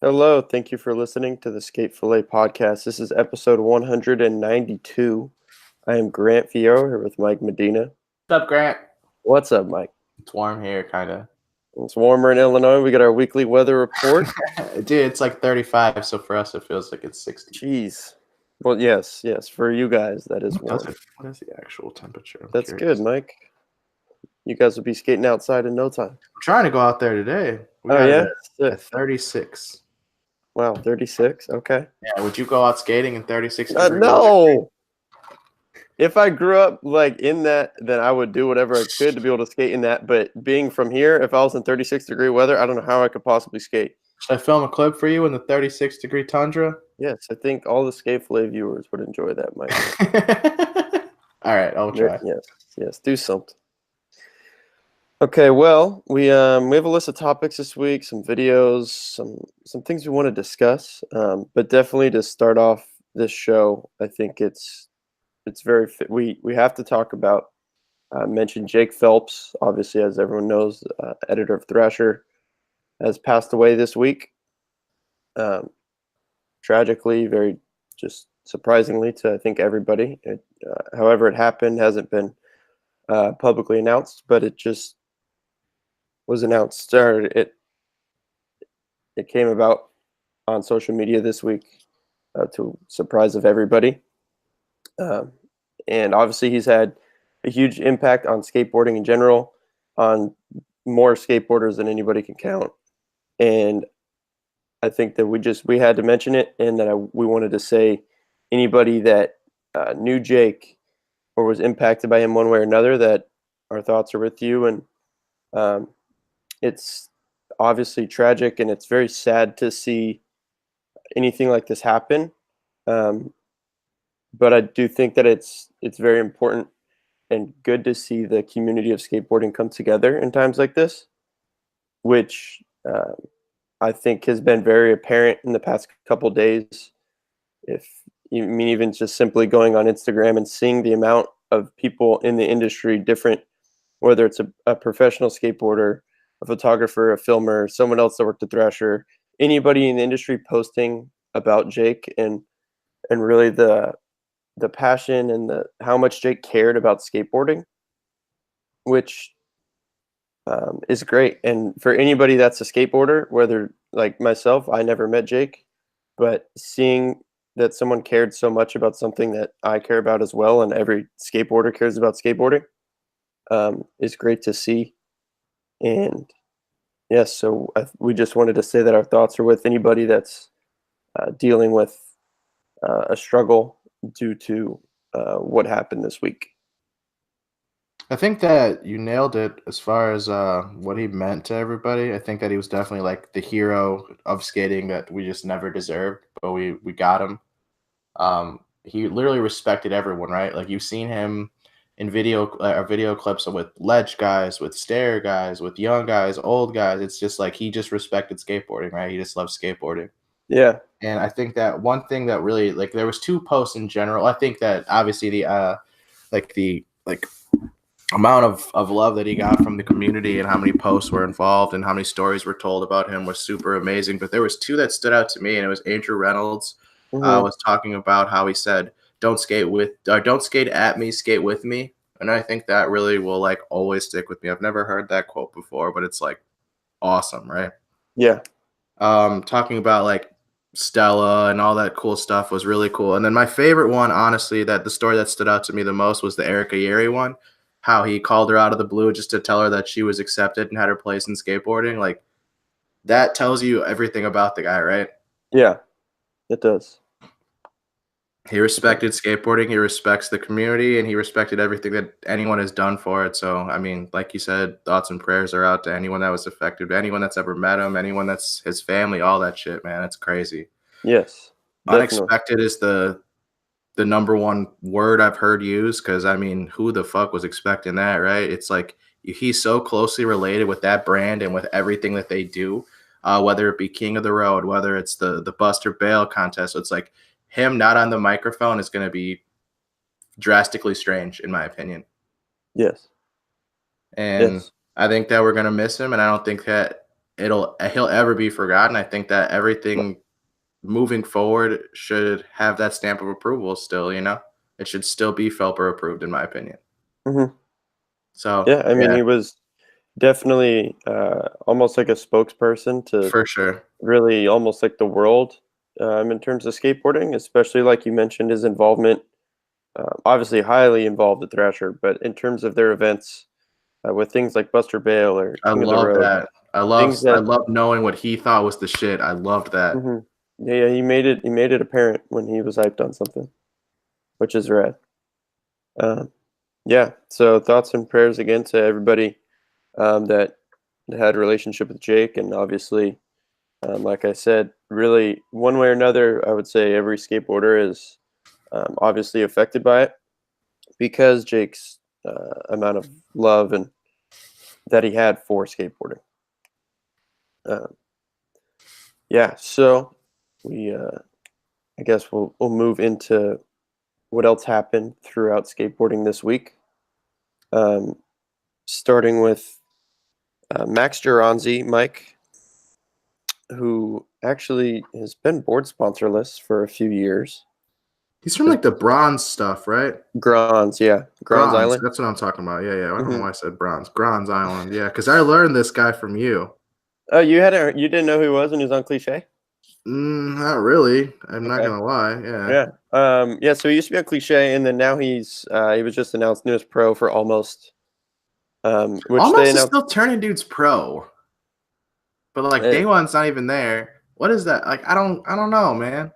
Hello, thank you for listening to the Fillet podcast. This is episode 192. I am Grant Fio here with Mike Medina. What's up, Grant? What's up, Mike? It's warm here, kind of. It's warmer in Illinois. We got our weekly weather report. Dude, it's like 35, so for us it feels like it's 60. Jeez. Well, yes. For you guys, that is warm. What is the actual temperature? That's good, Mike. You guys will be skating outside in no time. I'm trying to go out there today. We Oh, got yeah? at 36. Wow, 36? Okay. Yeah, would you go out skating in 36 No! degrees? If I grew up like in that, then I would do whatever I could to be able to skate in that. But being from here, if I was in 36-degree weather, I don't know how I could possibly skate. Should I film a clip for you in the 36-degree tundra? Yes, I think all the Skate Fillet viewers would enjoy that, Mike. All right, I'll try. Yes, do something. Okay, well, we have a list of topics this week, some videos, some things we want to discuss. But definitely to start off this show, I think it's very fit. We have to talk about mention Jake Phelps, obviously, as everyone knows, editor of Thrasher, has passed away this week. Tragically, very just surprisingly to I think everybody. However it happened hasn't been publicly announced, but it just was announced. It came about on social media this week to surprise of everybody. And obviously he's had a huge impact on skateboarding in general, on more skateboarders than anybody can count. And I think that we had to mention it, and that we wanted to say anybody that knew Jake or was impacted by him one way or another, that our thoughts are with you. And it's obviously tragic, and it's very sad to see anything like this happen. But I do think that it's very important and good to see the community of skateboarding come together in times like this, which I think has been very apparent in the past couple days. Even just simply going on Instagram and seeing the amount of people in the industry, different, whether it's a professional skateboarder, a photographer, a filmer, someone else that worked at Thrasher, anybody in the industry posting about Jake, and really the passion and how much Jake cared about skateboarding, which is great. And for anybody that's a skateboarder, whether like myself, I never met Jake, but seeing that someone cared so much about something that I care about as well, and every skateboarder cares about skateboarding, is great to see. And yes, so we just wanted to say that our thoughts are with anybody that's dealing with a struggle due to what happened this week. I think that you nailed it as far as what he meant to everybody. I think that he was definitely like the hero of skating that we just never deserved, but we got him. He literally respected everyone, right? Like you've seen him in video clips with ledge guys, with stair guys, with young guys, old guys. It's just like he just respected skateboarding, right? He just loves skateboarding. Yeah. And I think that one thing that really, like, there was two posts in general. I think that obviously the amount of love that he got from the community and how many posts were involved and how many stories were told about him was super amazing. But there was two that stood out to me, and it was Andrew Reynolds was talking about how he said, don't skate at me, skate with me. And I think that really will like always stick with me. I've never heard that quote before, but it's like awesome, right? Yeah. Talking about like Stella and all that cool stuff was really cool. And then my favorite one, honestly, that the story that stood out to me the most was the Erica Yeri one. How he called her out of the blue just to tell her that she was accepted and had her place in skateboarding. Like, that tells you everything about the guy, right? Yeah, it does. He respected skateboarding, he respects the community, and he respected everything that anyone has done for it. So, I mean, like you said, thoughts and prayers are out to anyone that was affected, anyone that's ever met him, anyone that's his family, all that shit, man. It's crazy. Yes. Definitely. Unexpected is the number one word I've heard used, because, I mean, who the fuck was expecting that, right? It's like he's so closely related with that brand and with everything that they do, whether it be King of the Road, whether it's the Buster Bail contest. So it's like him not on the microphone is going to be drastically strange, in my opinion. Yes. And I think that we're going to miss him, and I don't think that he'll ever be forgotten. I think that everything moving forward should have that stamp of approval still, it should still be Felper approved in my opinion. Mhm. So Yeah, I mean, he was definitely almost like a spokesperson to for sure. really almost like the world in terms of skateboarding, especially like you mentioned his involvement. Obviously, highly involved at Thrasher, but in terms of their events with things like Buster Bale or I King of the love Road, that. things I that love knowing what he thought was the shit. I loved that. mhm. Yeah, he made it apparent when he was hyped on something, which is rad. Um, yeah, so thoughts and prayers again to everybody that had a relationship with Jake, and obviously, like I said, really one way or another, I would say every skateboarder is obviously affected by it because Jake's amount of love and that he had for skateboarding. Um, yeah, so we I guess we'll move into what else happened throughout skateboarding this week. Um, starting with Max Geronzi, Mike, who actually has been board sponsorless for a few years. He's from like the bronze stuff, right? Gronz, yeah, Gronz Bronze. Island. That's what I'm talking about. Yeah, yeah. I don't know Hmm. why I said bronze. Bronze Island. Yeah, because I learned this guy from you. Oh, you didn't know who he was when he was on Cliche? Not really. I'm not Okay, gonna lie. Yeah. yeah, yeah. So he used to be on Cliche, and then now he was just announced newest pro for Almost, which they Almost is announced. still turning dudes pro, but like eh, day one's not even there. What is that? Like I don't know, man.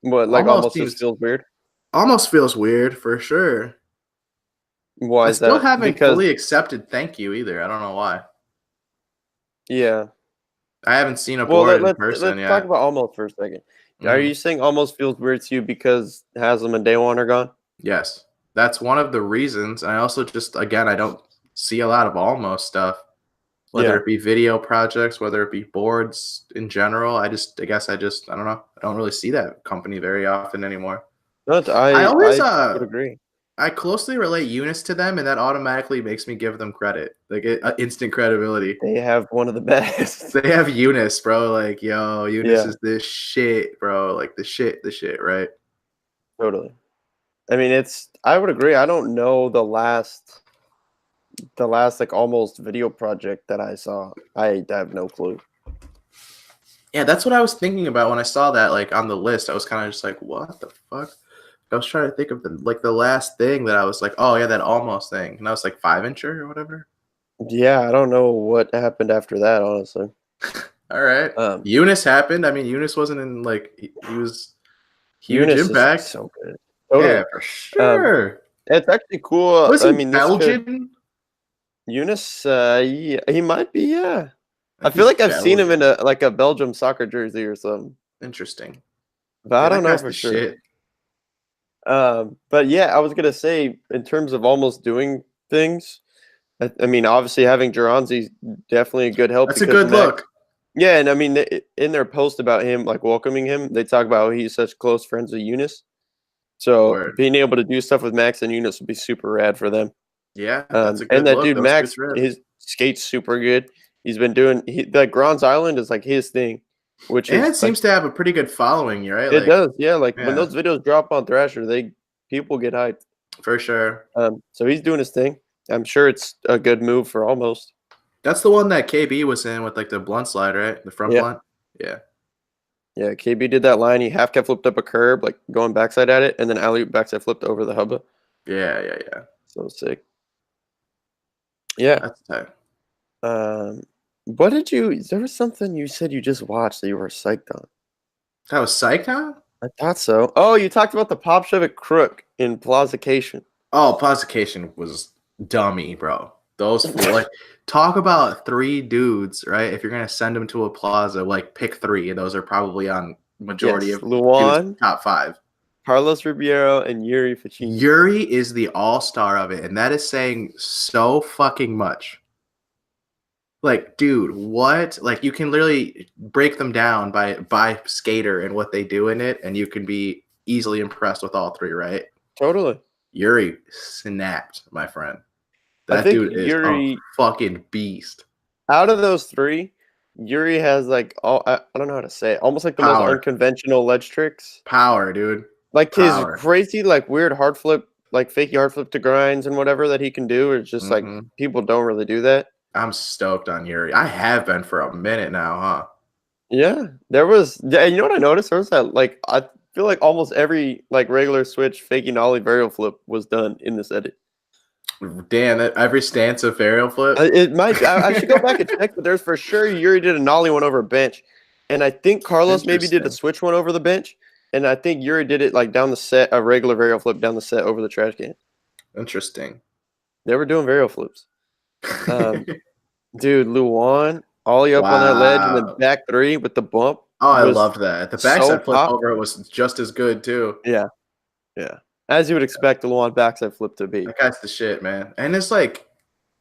what like Almost Almost just seems feels weird. almost feels weird for sure. Why I is still that? haven't Because fully accepted thank you either. I don't know why. yeah. I haven't seen a Well, board in let's person talk yet. about Almost for a second. Are Mhm. you saying Almost feels weird to you because Haslam and Day One are gone? Yes, that's one of the reasons. And I also just again I don't see a lot of almost stuff, whether Yeah. it be video projects, whether it be boards in general. I guess I don't know. I don't really see that company very often anymore. No, I always I would agree. I closely relate Eunice to them, and that automatically makes me give them credit, like instant credibility. They have one of the best. They have Eunice, bro. Like, yo, Eunice Yeah, is this shit, bro. Like the shit, right? totally. I mean, I would agree. I don't know the last like Almost video project that I saw. I have no clue. Yeah, that's what I was thinking about when I saw that, like on the list. I was kind of just like, what the fuck? I was trying to think of the last thing that I was like, oh yeah, that almost thing, and I was like 5-incher or whatever. Yeah, I don't know what happened after that, honestly. All right, Um, Eunice happened. I mean, Eunice wasn't in like he was huge Eunice is impact. so good. Yeah, Totally. for Um, sure. it's actually cool. Was I he mean, this could Belgian? Eunice. He might be. Yeah. I I think feel he's like I've seen him in Belgian. a Belgium soccer jersey or something, Interesting. but I Yeah, don't that know guy's for the sure. shit. But yeah, I was gonna say in terms of almost doing things. I mean, obviously having Geronzi's definitely a good help That's a because good Max. look. Yeah, and I mean, in their post about him, like welcoming him, they talk about how he's such close friends with Eunice. So Word. being able to do stuff with Max and Eunice would be super rad for them. Yeah, that's a And good that look. dude Those Max, dudes rip. his skates super good. He's been doing that Gron's Island is like his thing, which And is it like seems to have a pretty good following, right? it Like, does. Yeah, like when yeah, those videos drop on Thrasher, they people get hyped. for sure. So he's doing his thing. I'm sure it's a good move for almost. That's the one that KB was in with like the blunt slide, right? The front Yeah. blunt. Yeah. Yeah, KB did that line. He half cat flipped up a curb, like going backside at it, and then alley backside flipped over the hubba. Yeah, yeah, yeah. So sick. Yeah. That's tight. Um, what did you? There was something you said you just watched that you were psyched on. That was Psychon? I thought so. Oh, you talked about the pop shove at Crook in Plazacation. Oh, Plazacation was dummy, bro. Those fool like talk about three dudes, right? If you're gonna send them to a plaza, like pick three, and those are probably on majority Yes, of dudes Luan, top five. Carlos Ribeiro, and Yuri Ficini. Yuri is the all-star of it, and that is saying so fucking much. Like, dude, what? Like, you can literally break them down by skater and what they do in it, and you can be easily impressed with all three, right? Totally. Yuri snapped, my friend. I That think dude is a Yuri, fucking beast. out of those three, Yuri has like all I don't know how to say it, almost like the most Power. unconventional ledge tricks. Power, dude. Like his Power. crazy, like weird hard flip, like fakey hard flip to grinds and whatever that he can do. It's just like Hmm. people don't really do that. I'm stoked on Yuri. I have been for a minute now, huh? Yeah, there was. Yeah, you know what I noticed? There was that like I feel like almost every like regular switch faking ollie varial flip was done in this edit. Damn, every stance of varial flip. It might. I should go back and check, but there's for sure Yuri did a nollie one over a bench, and I think Carlos maybe did a Interesting. switch one over the bench, and I think Yuri did it like down the set, a regular varial flip down the set over the trash can. Interesting. They were doing varial flips. Dude, Luan ollie up on that ledge and then Wow. back three with the bump. Oh, I Was loved that. The so backside flip pop. over it was just as good too. Yeah, yeah. As you would expect the Luan backside flip to be. That guy's the shit, man. And it's like,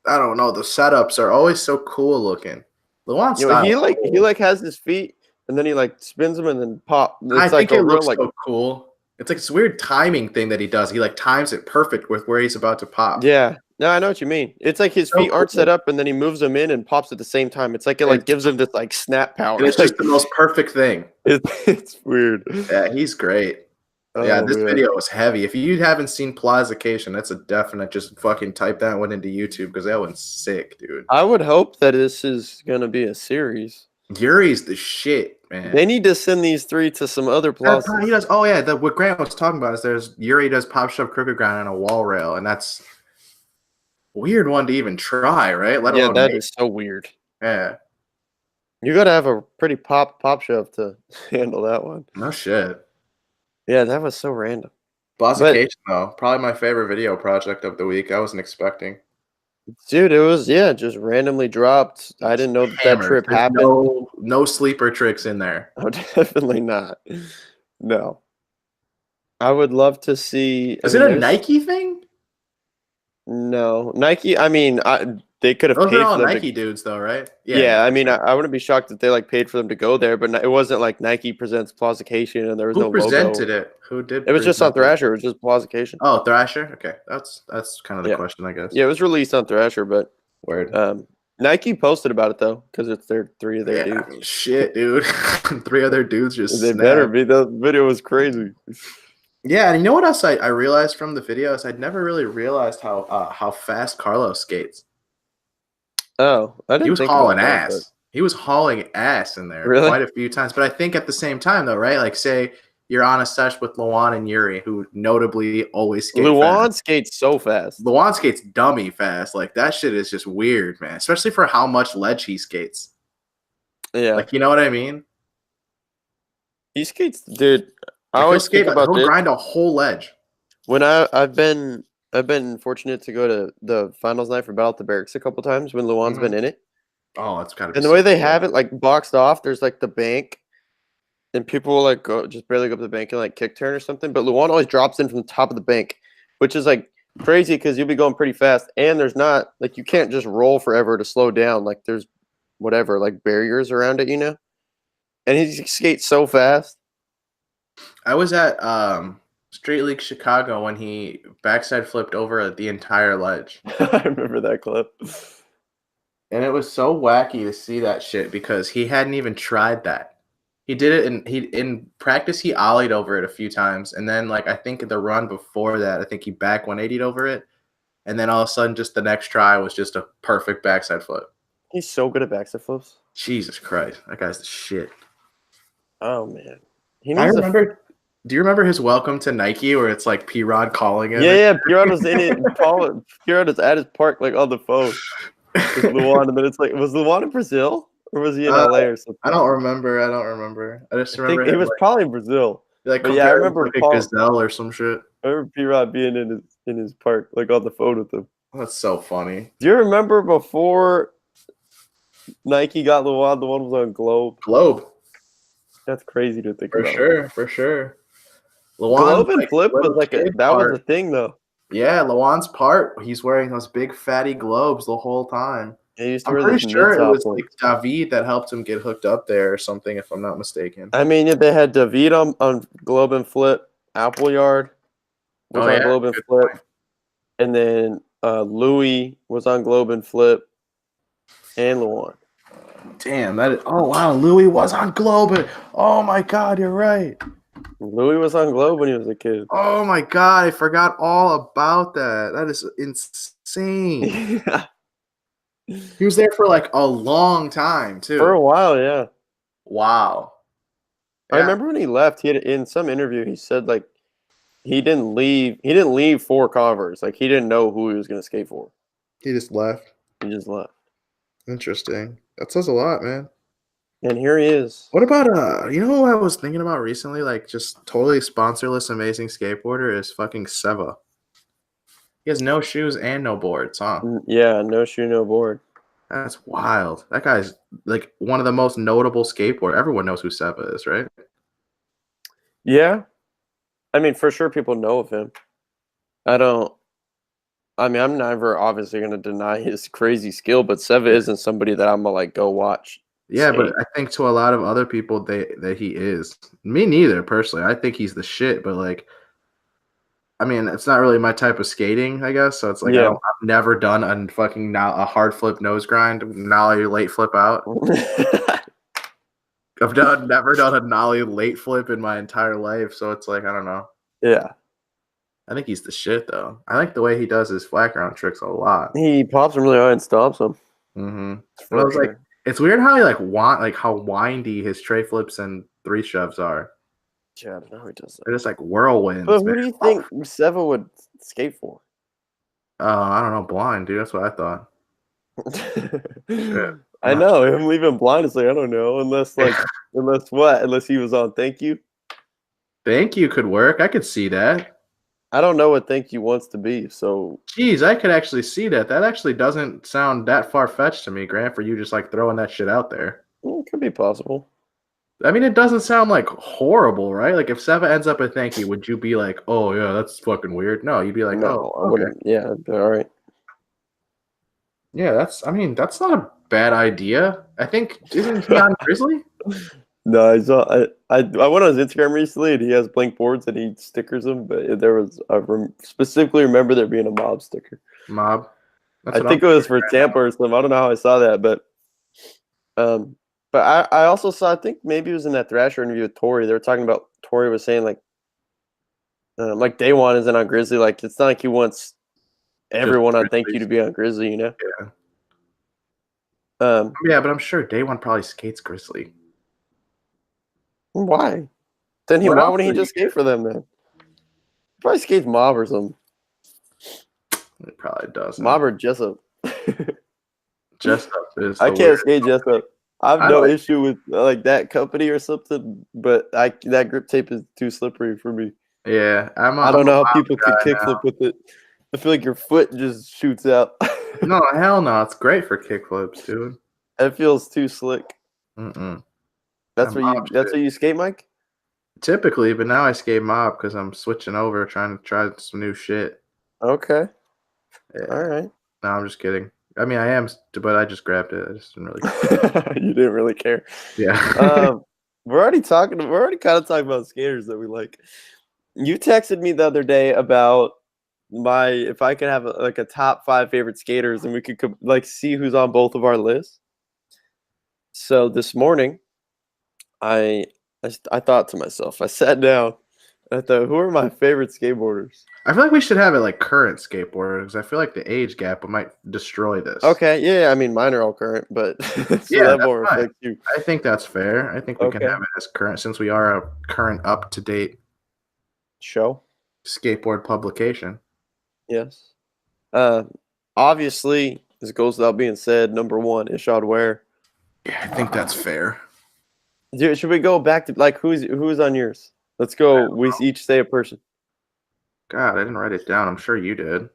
I don't know, the setups are always so cool looking. Luan's You know, style. he like has his feet and then he like spins them and then pop. I It's like think a it real looks like so cool. It's like this weird timing thing that he does. He like times it perfect with where he's about to pop. yeah. No, I know what you mean. It's like his So feet aren't cool. set up and then he moves them in and pops at the same time. It's like it like It's, gives him this like snap power. and it's just the most perfect thing. It's weird. Yeah, he's great. Yeah, Oh this man. video was heavy. If you haven't seen Plazacation, that's a definite. Just fucking type that one into YouTube because that one's sick, dude. I would hope that this is gonna be a series. Yuri's the shit, man. They need to send these three to some other He plazas. does. Oh yeah, what Grant was talking about is there's Yuri does pop shove crooked ground on a wall rail, and that's a weird one to even try, right? Let Yeah, alone that make. is so weird. Yeah, You gotta have a pretty pop shove to handle that one. no shit. Yeah, that was so random. Plazacation though, probably my favorite video project of the week. I wasn't expecting. Dude, it was just randomly dropped. I didn't know that Hammered. trip There's happened. no sleeper tricks in there. Oh, definitely not. No. I would love to see. Is it a Nike thing? No, Nike. I mean, they could have Those paid are all for them Nike dudes though, right? Yeah, I mean, sure. I wouldn't be shocked if they like paid for them to go there, but it wasn't like Nike presents Plazacation and there was Who no presented logo. it? Who did? It was just on present it? Thrasher. It was just Plazacation. Oh, Thrasher. Okay, that's kind of the Yeah. question, I guess. Yeah, it was released on Thrasher, but Word. Nike posted about it though because it's three of their Yeah, dudes. I mean, shit, dude. Three other dudes just. They better be. The video was crazy. Yeah, and you know what else I realized from the videos? I'd never really realized how fast Carlos skates. Oh, I didn't He was think hauling about that, ass. He was hauling ass in there Really? quite a few times. But I think at the same time, though, right? Like, say you're on a sesh with Luan and Yuri, who notably always skate Luan fast. skates so fast. Luan skates dummy fast. Like, that shit is just weird, man. Especially for how much ledge he skates. Yeah, Like, you know what I mean? he skates, dude. I Like, always think about he'll this grind a whole ledge. when I've been fortunate to go to the finals night for Battle at the Barracks a couple times when Luan's been in it. Oh, that's gotta be. And the way they have it like boxed off, there's like the bank, and people will like go just barely go up the bank and like kick turn or something. But Luan always drops in from the top of the bank, which is like crazy because you'll be going pretty fast, and there's not like you can't just roll forever to slow down. Like there's whatever like barriers around it, you know. And he skates so fast. I was at Street League Chicago when he backside flipped over the entire ledge. I remember that clip. And it was so wacky to see that shit because he hadn't even tried that. He did it in practice. He ollied over it a few times, and then like I think the run before that, I think he back 180'd over it, and then all of a sudden, just the next try was just a perfect backside flip. He's so good at backside flips. Jesus Christ, that guy's the shit. Oh man, I remember. Do you remember his welcome to Nike where it's like P-Rod calling him? Yeah, P-Rod was in it. P-Rod was at his park like on the phone with Luan, and then it's like, was Luan in Brazil or was he in LA or something? I don't remember. I just remember he was probably in Brazil. Like, yeah, I remember like a gazelle or some shit. I remember P-Rod being in his park, like on the phone with him. That's so funny. Do you remember before Nike got Luan, the one was on Globe? That's crazy to think about. For sure. Globe and flip was like was a thing though. Yeah, Luan's part, he's wearing those big fatty globes the whole time. I'm pretty sure it was like David that helped him get hooked up there or something, if I'm not mistaken. I mean, they had David on Globe and Flip. Appleyard was on Globe and Flip. Point. And then Louis was on Globe and Flip. And Luan. Damn, that is. Oh wow, Louis was on Globe. Oh my God, you're right. Louis was on Globe when he was a kid. Oh my God, I forgot all about that. That is insane. Yeah. He was there for like a long time For a too. while, yeah. Wow. I Yeah, remember when he left, he had in some interview he said like he didn't leave for Converse. Like he didn't know who he was gonna skate for. he just left. He just left. Interesting. That says a lot, man. And here he is. What about you know who I was thinking about recently? Like just totally sponsorless, amazing skateboarder is fucking Seva. He has no shoes and no boards, huh? Yeah, no shoe, no board. That's wild. That guy's like one of the most notable skateboarders. Everyone knows who Seva is, right? Yeah. I mean, for sure people know of him. I don't I mean, I'm never obviously gonna deny his crazy skill, but Seva isn't somebody that I'm gonna like go watch Yeah, but skate. I think to a lot of other people, that he is. Me neither, personally. I think he's the shit, but like, I mean, it's not really my type of skating, I guess. So it's like Yeah. I've never done a fucking a hard flip nose grind, nollie late flip out. Never done a nollie late flip in my entire life. So it's like I don't know. Yeah. I think he's the shit though. I like the way he does his flat ground tricks a lot. He pops him really high and stomps him. Mm-hmm. But I For was like, sure. it's weird how he like how windy his tray flips and three shoves are. Yeah, I don't know how he does that. They're just like But whirlwinds, man. who do you think Seva would skate for? I don't know, blind, dude. That's what I thought. Shit. I'm I not know him leaving blind is like I don't know unless like unless what unless he was on Thank You. Thank you could work. I could see that. I don't know what Thank You wants to be, so Jeez, I could actually see that. That actually doesn't sound that far fetched to me, Grant, for you just like throwing that shit out there. it could be possible. I mean, it doesn't sound like horrible, right? Like if Seva ends up at thank you, would you be like, oh yeah, that's fucking weird? No, you'd be like, No, oh, I okay. wouldn't. Yeah, all right. Yeah, I mean, that's not a bad idea. I think isn't he on Grizzly? No, I went on his Instagram recently and he has blank boards and he stickers them, but there was specifically remember there being a mob sticker. Mob. That's I what think it I'm was for Tampa or something. I don't know how I saw that, um, but I also saw I think maybe it was in that Thrasher interview with Tori. They were talking about Tori was saying like Day One isn't on Grizzly. Like it's not like he wants everyone on Thank You to be on Grizzly, you know? Yeah. Um, Yeah, but I'm sure Day One probably skates Grizzly. why? Then What why else wouldn't he would he just skate for them then? Probably skates Mob or something. It probably doesn't. Mob or Jessup. Just up is. I the can't weird- skate Jessup. I have I no like- issue with like that company or something, but that grip tape is too slippery for me. Yeah, I don't know how people could guy kickflip with it. I feel like your foot just shoots out. No, hell no. It's great for kickflips, dude. It feels too slick. Mm-mm. That's I'm what mob you skate, Mike? Typically, but now I skate mob because I'm switching over, trying to try some new shit. Okay. Yeah. All right. No, I'm just kidding. I mean, I am, but I just grabbed it. I just didn't really. You didn't really care. Yeah. We're already kind of talking about skaters that we like. You texted me the other day about if I could have a top 5 favorite skaters and we could like see who's on both of our lists. So this morning, I thought to myself, I sat down, and I thought, who are my favorite skateboarders? I feel like we should have it like current skateboarders because I feel like the age gap might destroy this. Okay, yeah, I mean mine are all current, but so Yeah, that that's won't fine. affect you. I think that's fair. I think we can Okay. have it as current since we are a current, up to date Show. skateboard publication. Yes. Obviously, this goes without being said. Number 1, Ishod Ware. Yeah, I think that's fair. Should we go back to like who's on yours? Let's go. We each say a person. God, I didn't write it down. I'm sure you did.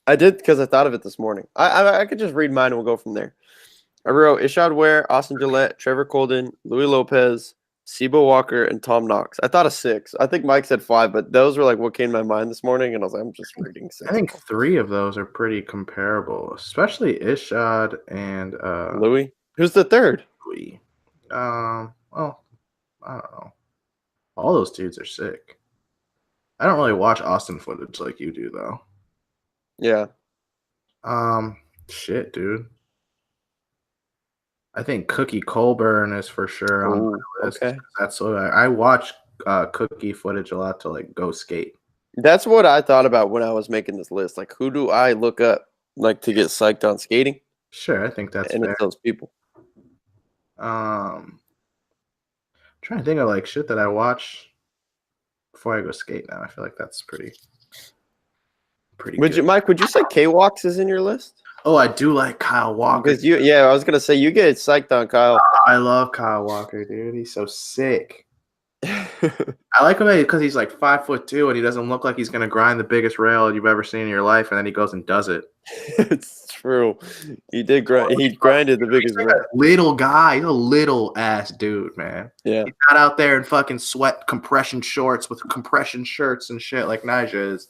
I did because I thought of it this morning. I could just read mine and we'll go from there. I wrote Ishod Ware, Austin Gillette, Trevor Colden, Louis Lopez, Sibo Walker, and Tom Knox. I thought of 6. I think Mike said 5, but those were like what came to my mind this morning, and I was like, I'm just reading 6. I think 3 of those are pretty comparable, especially Ishod and Louis. Who's the third? Louis. Well, I don't know. All those dudes are sick. I don't really watch Austin footage like you do, though. Yeah. Shit, dude. I think Cookie Colburn is for sure on Oh, my list. okay. That's what I watch Cookie footage a lot to like go skate. That's what I thought about when I was making this list. Like, who do I look up like to get psyched on skating? Sure, I think that's And fair. it's those people. Trying to think of like shit that I watch before I go skate now. I feel like that's pretty Would good. you, Mike? Would you say K-Walks is in your list? Oh, I do like Kyle Walker. Because yeah, I was gonna say you get psyched on Kyle. I love Kyle Walker, dude. He's so sick. I like him because he's like 5'2" and he doesn't look like he's gonna grind the biggest rail you've ever seen in your life, and then he goes and does it. It's true. He did grind. He grinded the biggest. He's like a little guy. He's a little ass dude, man. Yeah. He's not out there in fucking sweat compression shorts with compression shirts and shit like Najera is.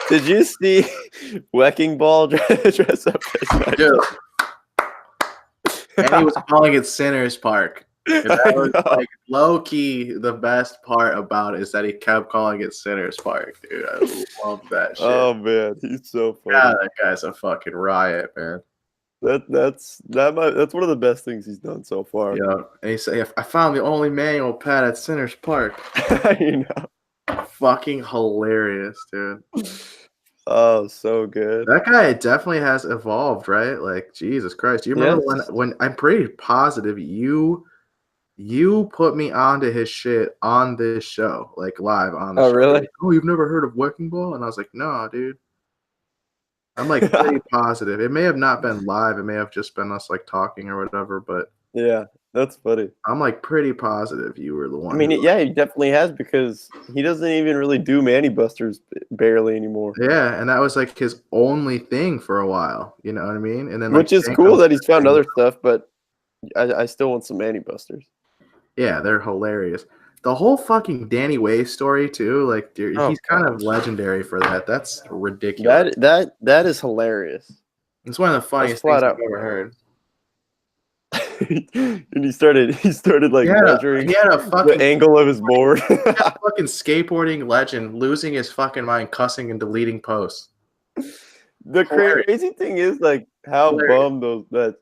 Did you see Wrecking Ball dress up as Dude. And he was calling it Sinners Park. And that was like low key the best part about it is that he kept calling it Sinners Park, dude. I love that shit. Oh man, he's so funny. Yeah, that guy's a fucking riot, man. That's one of the best things he's done so far. Yeah, and he said, "I found the only manual pad at Sinners Park." You know. Fucking hilarious, dude. Oh, so good. That guy definitely has evolved, right? Like Jesus Christ. Do you remember when I'm pretty positive you put me onto his shit on this show, like live on the show. Really? Like, oh, you've never heard of Wrecking Ball? And I was like, no, dude. I'm like pretty positive. It may have not been live. It may have just been us like talking or whatever, but yeah, that's funny. I'm like pretty positive you were the one. I mean, yeah, he definitely has because he doesn't even really do Manny Busters barely anymore. Yeah, and that was like his only thing for a while. You know what I mean? And then which is cool that he's found other stuff, but I still want some Manny Busters. Yeah, they're hilarious. The whole fucking Danny Way story too, like dude, he's kind of legendary for that. That's ridiculous. That is hilarious. It's one of the funniest things I've ever heard. And he started like measuring he had a fucking the angle of his board. Fucking skateboarding legend losing his fucking mind, cussing and deleting posts. The crazy thing is like how bummed that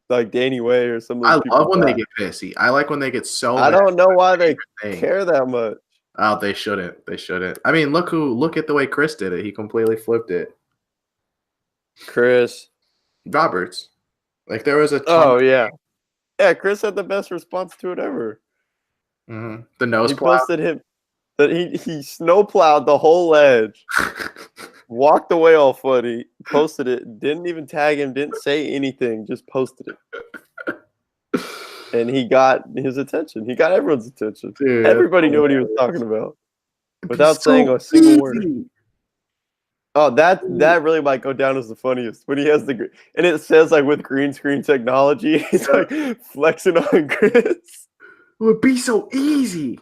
like Danny Way or some of those I love when they get pissy. I like when they get so I don't know why they care that much. Oh, they shouldn't. I mean, look at the way Chris did it. He completely flipped it. Chris Roberts. Like there was a yeah. Yeah, Chris had the best response to it ever. Mm-hmm. The nose he posted him that he snowplowed the whole ledge. Walked away all funny, posted it, didn't even tag him, didn't say anything, just posted it. And he got his attention. He got everyone's attention. Dude, everybody knew what he was talking about without saying a single word. Oh, that really might go down as the funniest when he has and it says like with green screen technology, he's like flexing on Chris. It would be so easy.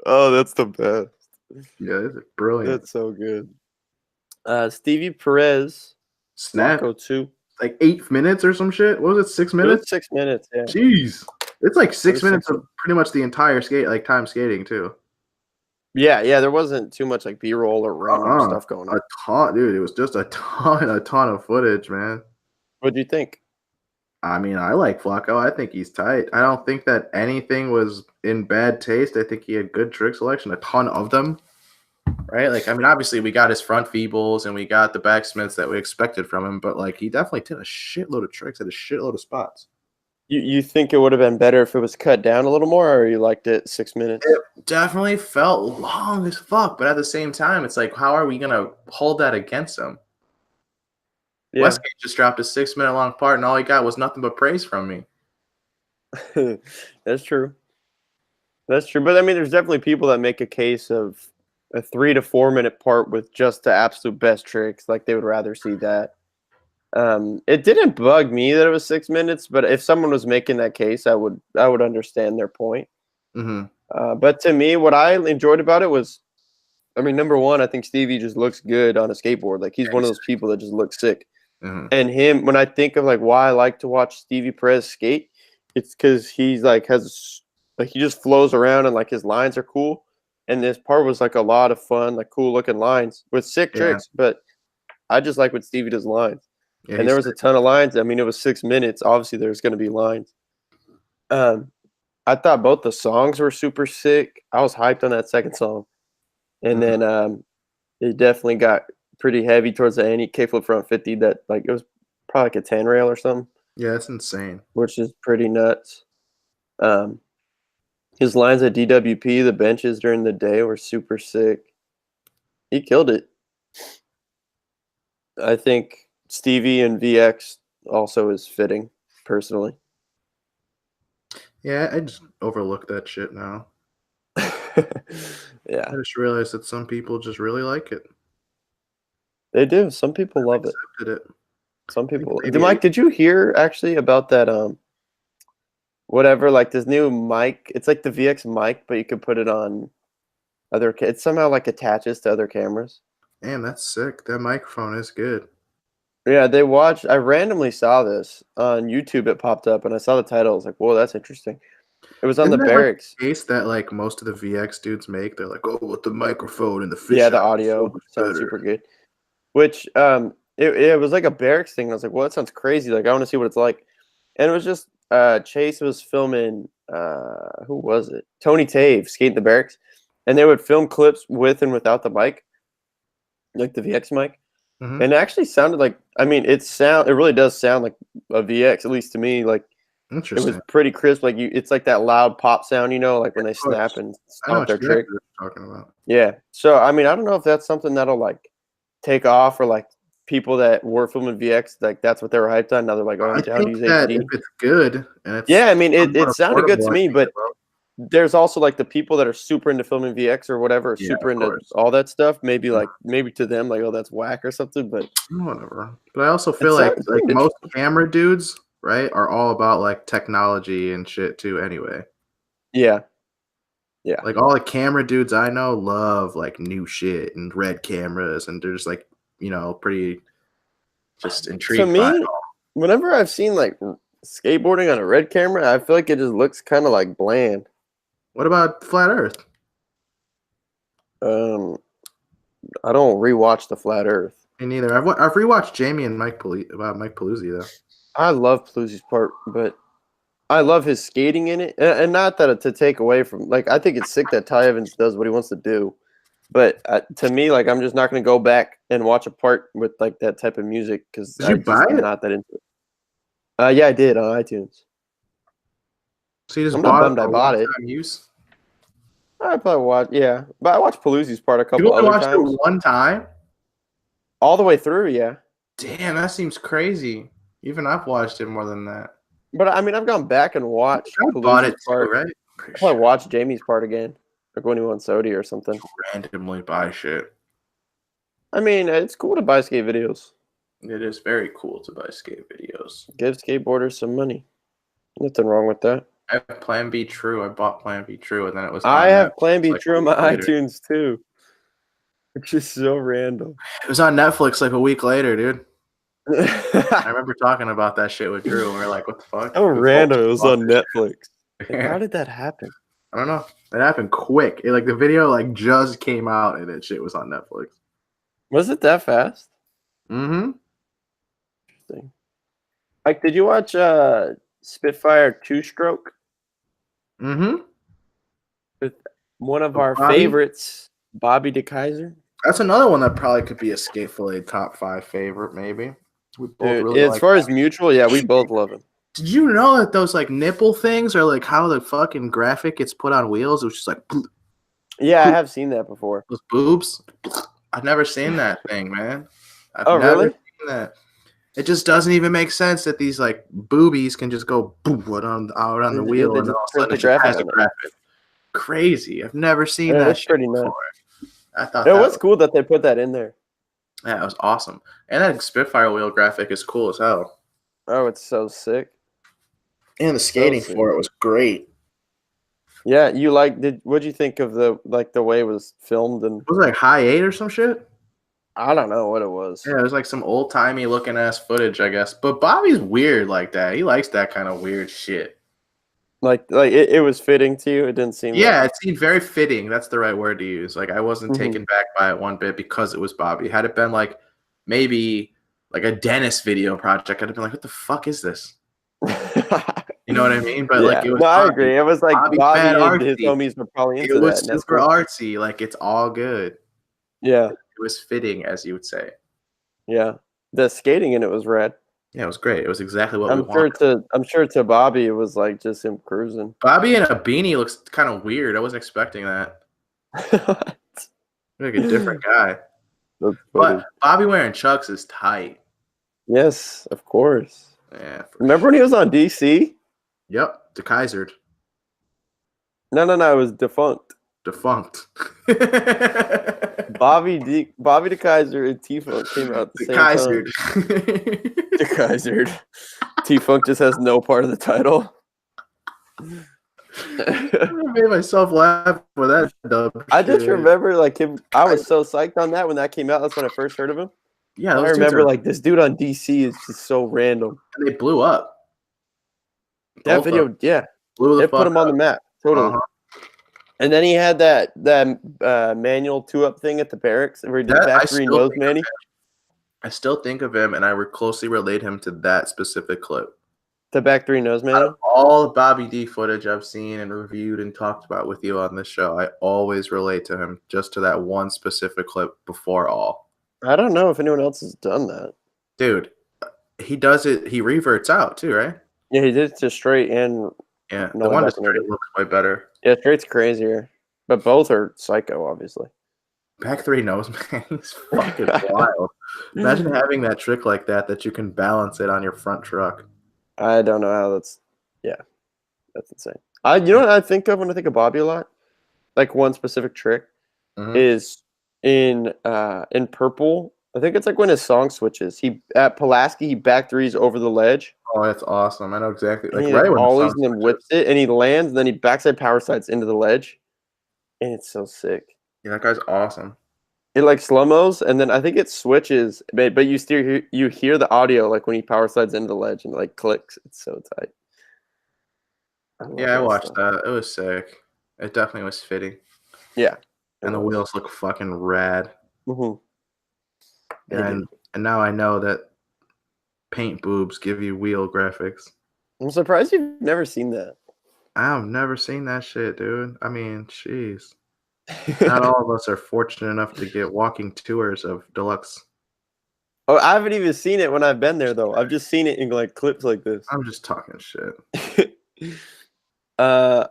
Oh, that's the best. Yeah, that's brilliant. That's so good. Stevie Perez, Flaco 2. Like 8 minutes or some shit. What was it? 6 minutes? 6 minutes. Yeah. Jeez, it's like 6 minutes of pretty much the entire time skating too. Yeah. There wasn't too much like B-roll or random stuff going on. A ton, dude. It was just a ton of footage, man. What do you think? I mean, I like Flaco. I think he's tight. I don't think that anything was in bad taste. I think he had good trick selection, a ton of them. Right? Like, I mean, obviously we got his front feebles and we got the backsmiths that we expected from him, but like he definitely did a shitload of tricks at a shitload of spots. You think it would have been better if it was cut down a little more, or you liked it 6 minutes? It definitely felt long as fuck, but at the same time, it's like, how are we gonna hold that against him? Yeah. Westgate just dropped a 6 minute long part, and all he got was nothing but praise from me. That's true. But I mean, there's definitely people that make a case of a 3 to 4 minute part with just the absolute best tricks. Like they would rather see that. It didn't bug me that it was 6 minutes, but if someone was making that case, I would understand their point. Mm-hmm. But to me, what I enjoyed about it was, I mean, number one, I think Stevie just looks good on a skateboard. Like he's one of those people that just looks sick. Mm-hmm. And him, when I think of like why I like to watch Stevie Perez skate, it's because he's like he just flows around and like his lines are cool. And this part was like a lot of fun, like cool looking lines with sick tricks. But I just like when Stevie does lines. Yeah, and there was a ton of lines. I mean, it was 6 minutes. Obviously, there's going to be lines. I thought both the songs were super sick. I was hyped on that second song, and then it definitely got pretty heavy towards the end. He kickflip front 50. That like it was probably like a 10 rail or something, yeah, that's insane. which is pretty nuts. His lines at DWP, the benches during the day were super sick. He killed it. I think Stevie and VX also is fitting, personally. Yeah, I just overlooked that shit now. Yeah, I just realized that some people just really like it. they do. Some people love it. Accepted it. Some people. maybe Mike, did you hear actually about that? Whatever, like this new mic. It's like the VX mic, but you could put it on other. It somehow like attaches to other cameras. Damn, that's sick. That microphone is good. Yeah, they watched. I randomly saw this on YouTube. It popped up, and I saw the title. I was like, "Whoa, that's interesting." It was on Isn't the that like barracks. the case that like most of the VX dudes make? They're like, oh, with the microphone and the fish. Yeah, the audio sounds super good. Which it was like a barracks thing. I was like, "Well, that sounds crazy. Like, I want to see what it's like." And it was just Chase was filming. Who was it? Tony Tave skating the barracks, and they would film clips with and without the mic, like the VX mic. Mhm. And it actually sounded like, I mean, it really does sound like a VX, at least to me. Like it Interesting. was pretty crisp. Like it's like that loud pop sound, like when they Of course. snap and I know stomp their what trick. you're talking about. Yeah. So I mean, I don't know if that's something that'll like take off, or like people that were filming VX, like that's what they were hyped on. Now they're like, oh, I'm I down to think use that HD. if it's good and it's Yeah, I mean, it somewhat sounded good to affordable, I me, think but it will. there's also like the people that are super into filming VX or whatever, Yeah, super of into course. all that stuff. Maybe to them, like, oh, that's whack or something. But Whatever. But I also it feel like sounds pretty most interesting. camera dudes, right, are all about like technology and shit too anyway. Yeah. Yeah. Like all the camera dudes I know love like new shit and red cameras, and they're just like, pretty just To intrigued by it me, all. whenever I've seen like skateboarding on a red camera, I feel like it just looks kind of like bland. What about Flat Earth? Um, I don't rewatch the Flat Earth. Me neither. I've rewatched Jamie and Mike Paluzzi though. I love Paluzzi's part, but I love his skating in it, and not that to take away from, like, I think it's sick that Ty Evans does what he wants to do, but to me, like, I'm just not going to go back and watch a part with like that type of music because Did I you just buy am it? not that into it. Yeah, I did on iTunes. So you just I'm not bought it bummed I for bought it. one-time use? I probably watched, yeah, but I watched Paluzzi's part a You couple only other watched it times, one time? all the way through. Yeah, Damn, that seems crazy. Even I've watched it more than that. but I mean, I've gone back and watched I bought it Paluzzi's too, part. right? I Pretty probably sure. watched Jamie's part again, like when he won Sodi or something. Randomly buy shit. I mean, it's cool to buy skate videos. It is very cool to buy skate videos. Give skateboarders some money. Nothing wrong with that. I have Plan B True. I bought Plan B True, and then it was. I on have Netflix, Plan B like, True a on my week later. iTunes too, which is so random. It was on Netflix like a week later, dude. I How remember talking about that shit with Drew, and we are like, "What the fuck?" random it was Love on this Netflix. shit. Like, how did that happen? I don't know. It happened quick. Like the video, like just came out, and that shit was on Netflix. Was it that fast? Mm-hmm. Interesting. Like, did you watch Spitfire Two Stroke Mm-hmm. with one of With our Bobby? favorites, Bobby DeKaiser? That's another one that probably could be a Skate Fillet top 5 favorite, maybe. We both Dude, really as like. far as mutual, yeah, we both love him. Did you know that those like nipple things are like how the fucking graphic gets put on wheels? It was just like Yeah, I have seen that before. those boobs. I've never seen that thing, man. I've Oh, never really? seen that. It just doesn't even make sense that these like boobies can just go boom out on the They wheel, and just all of a print sudden the it just graphic has a on it. graphic. Crazy. I've never seen Yeah, that that's shit pretty before. nuts. I thought It that was cool that they put that in there. yeah, it was awesome. And that Spitfire wheel graphic is cool as hell. Oh, it's so sick. And the skating sick. for it was great. Yeah, what'd you think of the way it was filmed? And It was like high 8 or some shit. I don't know what it was. Yeah, it was like some old timey looking ass footage, I guess. But Bobby's weird like that. He likes that kind of weird shit. Like it was fitting to you. It didn't seem Yeah, like, it seemed very fitting. That's the right word to use. Like I wasn't Mhm. taken back by it one bit because it was Bobby. Had it been like maybe like a dentist video project, I'd have been like, what the fuck is this? You know what I mean? But like Yeah. it was No, I Bobby. agree. It was like Bobby's mad Bobby and his artsy. homies were probably It into that, was and that's super cool. artsy. Like it's all good. Yeah. It was fitting, as you would say. Yeah. The skating in it was rad. Yeah, it was great. It was exactly what we I'm sure to Bobby it was like just him cruising. Bobby in a beanie looks kind of weird. I wasn't expecting that. Like a different guy. That's funny. But Bobby wearing Chucks is tight. Yes, of course. Yeah. Remember when he was on DC? Yep. DeKaisered. No, it was defunct. Defunct. Bobby de Kaiser and T Funk came out at the same time. De Kaiser. T Funk just has no part of the title. I made myself laugh with that dub. I just remember like him. I was so psyched on that when that came out. That's when I first heard of him. Yeah, I remember like this dude on DC is just so random. And they blew up. That video, yeah, blew the it put him on the map totally. And then he had that manual 2-up thing at the barracks where he did back three nose manny. I still think of him, and I would closely relate him to that specific clip. The back three nose manny. All the Bobby D footage I've seen and reviewed and talked about with you on this show, I always relate to him just to that one specific clip before all. I don't know if anyone else has done that. Dude, he does it. He reverts out too, right? Yeah, he did it to straight and yeah. The one to straight looks way better. Yeah, straight's crazier, but both are psycho, obviously. Back three nose man, he's fucking wild. Imagine having that trick like that you can balance it on your front truck. I don't know how that's. Yeah, that's insane. You know what I think of when I think of Bobby a lot? Like one specific trick is in Purple. I think it's like when his song switches. He at Pulaski, he back threes over the ledge. Oh, that's awesome! I know exactly. Like right when always and then whips it, and he lands, and then he backside power sides into the ledge, and it's so sick. Yeah, that guy's awesome. It like slow-mos, and then I think it switches, but you still hear the audio like when he power slides into the ledge and like clicks. It's so tight. I watched that. It was sick. It definitely was fitting. Yeah. And the wheels look fucking rad. Mm-hmm. And now I know that paint boobs give you wheel graphics. I'm surprised you've never seen that. I've never seen that shit, dude. I mean, jeez. Not all of us are fortunate enough to get walking tours of deluxe. Oh, I haven't even seen it when I've been there, though. I've just seen it in like clips like this. I'm just talking shit.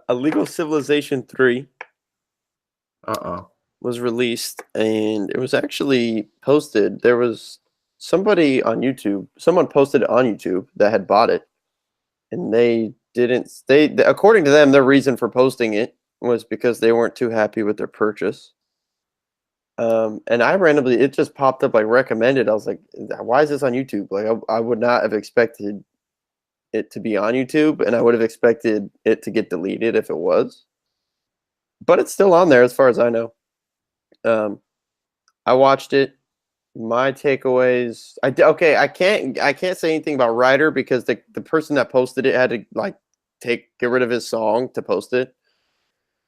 Illegal Civilization 3 was released, and it was actually posted. There was somebody on YouTube. Someone posted it on YouTube that had bought it, and they didn't. According to them, their reason for posting it was because they weren't too happy with their purchase. And I randomly, it just popped up like recommended. I was like, why is this on YouTube? Like, I would not have expected it to be on YouTube, and I would have expected it to get deleted if it was. But it's still on there as far as I know. I watched it. My takeaways. I can't say anything about Ryder because the person that posted it had to like get rid of his song to post it.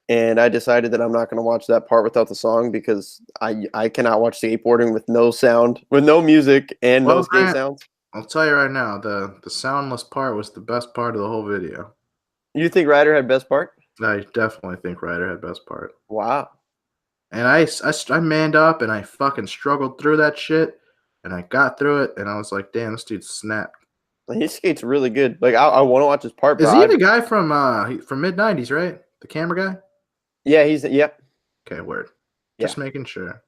And I decided that I'm not going to watch that part without the song because I cannot watch skateboarding with no sound, with no music and no skate sounds. I'll tell you right now, the soundless part was the best part of the whole video. You think Ryder had best part? I definitely think Ryder had best part. Wow. And I manned up and I fucking struggled through that shit and I got through it and I was like, damn, this dude snapped. He skates really good. Like I want to watch his part. Is he the guy from mid-90s, right? The camera guy? Yeah, yep. Okay, word. Just making sure.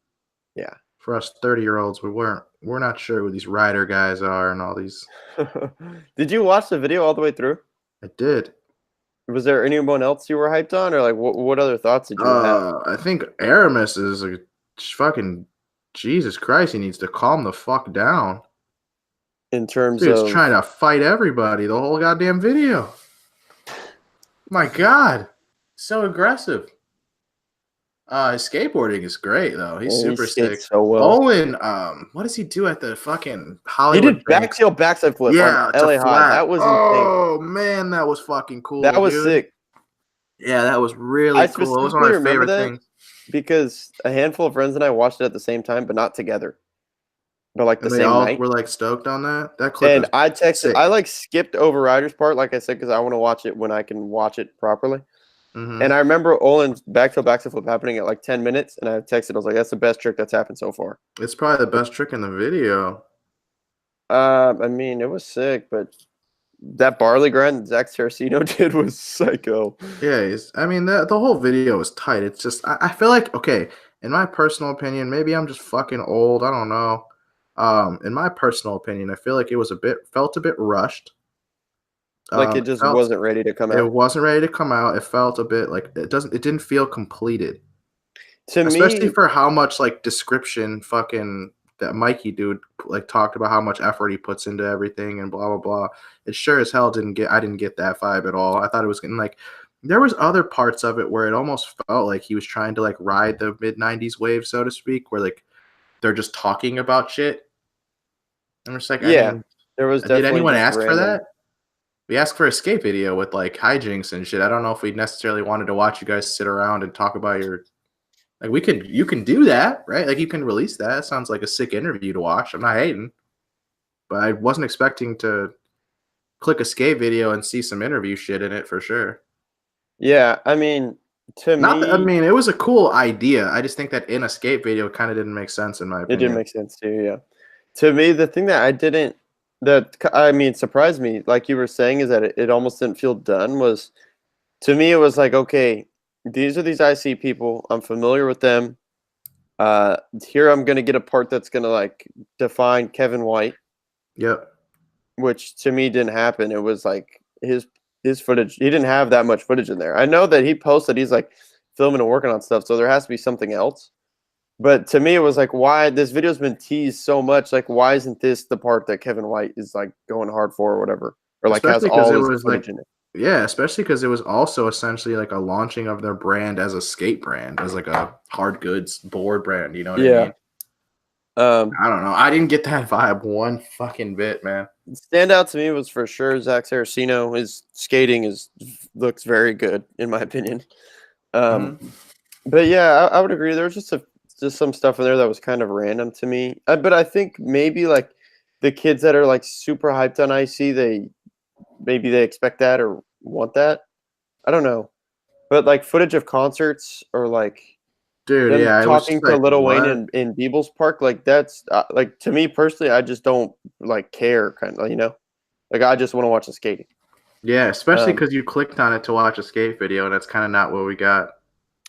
Yeah. For us 30-year-olds, we're not sure who these Ryder guys are and all these. Did you watch the video all the way through? I did. Was there anyone else you were hyped on, or like what other thoughts did you have? I think Aramis is a fucking Jesus Christ. He needs to calm the fuck down. In terms of he's trying to fight everybody the whole goddamn video. My God, so aggressive. His skateboarding is great though. He's super sick. So well. Owen, what does he do at the fucking Hollywood? He did backside flip. Yeah, on LA High. That was insane. Oh man, that was fucking cool. That was sick. Yeah, that was really cool. It was one of my favorite things. Because a handful of friends and I watched it at the same time, but not together. but like the And they same all night. were like stoked on that. That clip And is I texted, sick. I like skipped over Ryder's part, like I said, because I want to watch it when I can watch it properly. Mm-hmm. And I remember Olin's back-to-back flip happening at like 10 minutes, and I texted, I was like, that's the best trick that's happened so far. It's probably the best trick in the video. I mean, it was sick, but that barley grind that Zach Saraceno did was psycho. Yeah, I mean, the whole video is tight. It's just, I feel like, okay, in my personal opinion, maybe I'm just fucking old. I don't know. In my personal opinion, I feel like felt a bit rushed. Like it It just felt, wasn't ready to come it out. wasn't ready to come out. It felt a bit like it didn't feel completed. To Especially me, for how much like description fucking that Mikey dude like talked about how much effort he puts into everything and blah blah blah. It sure as hell I didn't get that vibe at all. I thought it was getting like there was other parts of it where it almost felt like he was trying to like ride the mid 90s wave, so to speak, where like they're just talking about shit. I'm just like, I yeah, mean, there was did definitely anyone just ask for random. that? We asked for a skate video with like hijinks and shit. I don't know if we necessarily wanted to watch you guys sit around and talk about your like you can do that, right? Like you can release that. It sounds like a sick interview to watch. I'm not hating, but I wasn't expecting to click a skate video and see some interview shit in it for sure. Yeah, I mean, to Not that I me, mean, it was a cool idea. I just think that in a skate video kind of didn't make sense in my it didn't opinion. make sense too. Yeah, to me, the thing that I didn't, that I mean, surprised me, like you were saying, is that it almost didn't feel done. Was to me, it was like, okay, these are these IC people. I'm familiar with them. Here I'm gonna get a part that's gonna like define Kevin White, Yep. which to me didn't happen. It was like his footage. He didn't have that much footage in there. I know that he posted he's like filming and working on stuff, so there has to be something else. But to me, it was like, why this video's been teased so much? Like, why isn't this the part that Kevin White is like going hard for or whatever, or like has Especially because all it his was like footage in it? yeah, especially because it was also essentially like a launching of their brand as a skate brand, as like a hard goods board brand. You know what I Yeah. mean? I don't know. I didn't get that vibe one fucking bit, man. Standout to me was for sure Zach Saraceno. His skating looks very good in my opinion. Um, Mhm. but yeah, I would agree. There was just some stuff in there that was kind of random to me. But I think maybe like the kids that are like super hyped on IC, maybe they expect that or want that. I don't know. But like footage of concerts or like Dude, them yeah, it was just talking to like, Lil Wayne what? in Beebles Park, like that's like to me personally, I just don't like care kind of, like I just want to watch the skating. Yeah, especially Um, because you clicked on it to watch a skate video, and that's kind of not what we got.